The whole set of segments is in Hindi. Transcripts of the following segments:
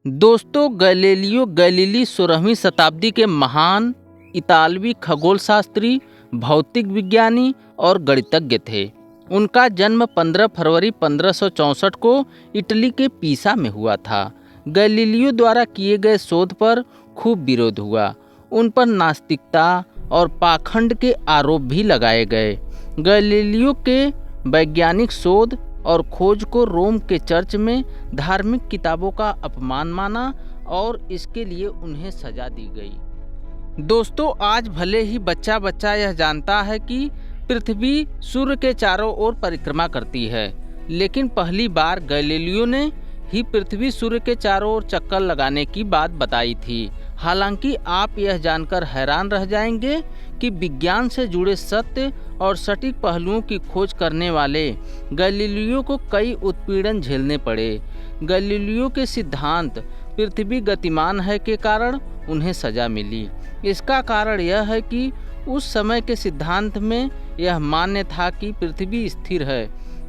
दोस्तों, गैलीलियो गैलीली 16वीं शताब्दी के महान इतालवी खगोलशास्त्री, भौतिक विज्ञानी और गणितज्ञ थे। उनका जन्म 15 फरवरी 1564 को इटली के पीसा में हुआ था। गैलीलियो द्वारा किए गए शोध पर खूब विरोध हुआ। उन पर नास्तिकता और पाखंड के आरोप भी लगाए गए। गैलीलियो के वैज्ञानिक शोध और खोज को रोम के चर्च में धार्मिक किताबों का अपमान माना और इसके लिए उन्हें सजा दी गई। दोस्तों, आज भले ही बच्चा बच्चा यह जानता है कि पृथ्वी सूर्य के चारों ओर परिक्रमा करती है, लेकिन पहली बार गैलीलियो ने ही पृथ्वी सूर्य के चारों ओर चक्कर लगाने की बात बताई थी। हालांकि आप यह जानकर हैरान रह जाएंगे कि विज्ञान से जुड़े सत्य और सटीक पहलुओं की खोज करने वाले गैलीलियो को कई उत्पीड़न झेलने पड़े। गैलीलियो के सिद्धांत पृथ्वी गतिमान है के कारण उन्हें सजा मिली। इसका कारण यह है कि उस समय के सिद्धांत में यह मान्य था कि पृथ्वी स्थिर है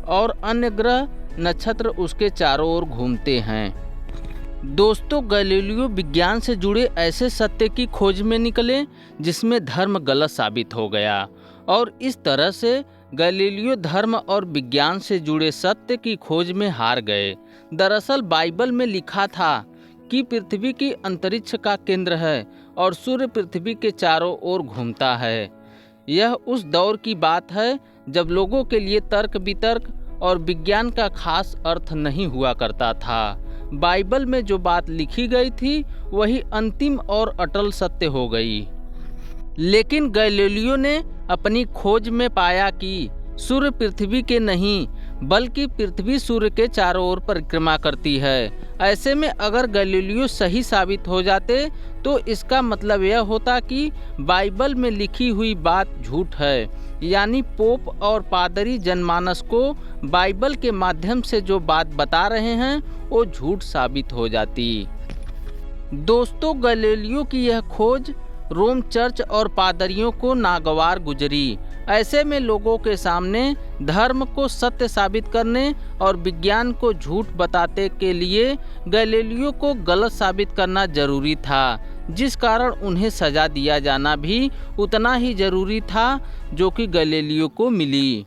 और अन्य ग्रह नक्षत्र उसके चारों ओर घूमते हैं। दोस्तों, गैलीलियो विज्ञान से जुड़े ऐसे सत्य की खोज में निकले जिसमें धर्म गलत साबित हो गया और इस तरह से गैलीलियो धर्म और विज्ञान से जुड़े सत्य की खोज में हार गए। दरअसल बाइबल में लिखा था कि पृथ्वी की अंतरिक्ष का केंद्र है और सूर्य पृथ्वी के चारों ओर घूमता है। यह उस दौर की बात है जब लोगों के लिए तर्क वितर्क और विज्ञान का खास अर्थ नहीं हुआ करता था। बाइबल में जो बात लिखी गई थी वही अंतिम और अटल सत्य हो गई। लेकिन गैलीलियो ने अपनी खोज में पाया कि सूर्य पृथ्वी के नहीं बल्कि पृथ्वी सूर्य के चारों ओर परिक्रमा करती है। ऐसे में अगर गैलीलियो सही साबित हो जाते तो इसका मतलब यह होता कि बाइबल में लिखी हुई बात झूठ है, यानी पोप और पादरी जनमानस को बाइबल के माध्यम से जो बात बता रहे हैं वो झूठ साबित हो जाती। दोस्तों, गैलीलियो की यह खोज रोम चर्च और पादरियों को नागवार गुजरी। ऐसे में लोगों के सामने धर्म को सत्य साबित करने और विज्ञान को झूठ बताते के लिए गैलीलियो को गलत साबित करना जरूरी था, जिस कारण उन्हें सजा दिया जाना भी उतना ही जरूरी था जो कि गैलीलियो को मिली।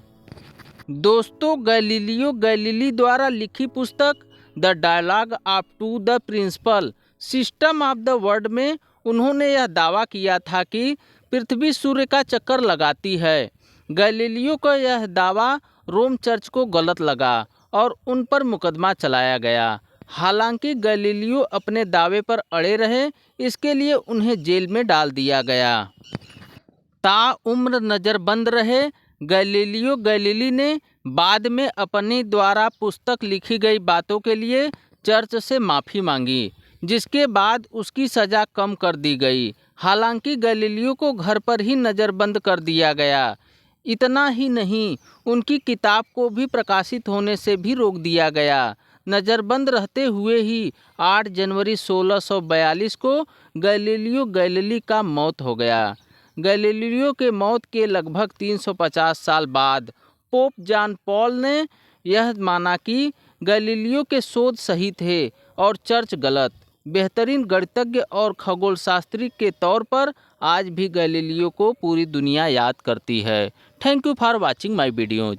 दोस्तों, गैलीलियो गैलीली द्वारा लिखी पुस्तक the dialogue of two the principle system of the world में उन्होंने यह दावा किया था कि पृथ्वी सूर्य का चक्कर लगाती है। गैलीलियो का यह दावा रोम चर्च को गलत लगा और उन पर मुकदमा चलाया गया। हालांकि गैलीलियो अपने दावे पर अड़े रहे, इसके लिए उन्हें जेल में डाल दिया गया। ताउम्र नज़रबंद रहे गैलीलियो गैलीली ने बाद में अपनी द्वारा पुस्तक लिखी गई बातों के लिए चर्च से माफ़ी मांगी, जिसके बाद उसकी सज़ा कम कर दी गई। हालांकि गैलीलियो को घर पर ही नज़रबंद कर दिया गया। इतना ही नहीं, उनकी किताब को भी प्रकाशित होने से भी रोक दिया गया। नज़रबंद रहते हुए ही 8 जनवरी 1642 को गैलीलियो गैलीली का मौत हो गया। गैलीलियो के मौत के लगभग 350 साल बाद पोप जॉन पॉल ने यह माना कि गैलीलियो के शोध सही थे और चर्च गलत। बेहतरीन गणितज्ञ और खगोलशास्त्री के तौर पर आज भी गैलीलियो को पूरी दुनिया याद करती है। Thank you for watching my videos.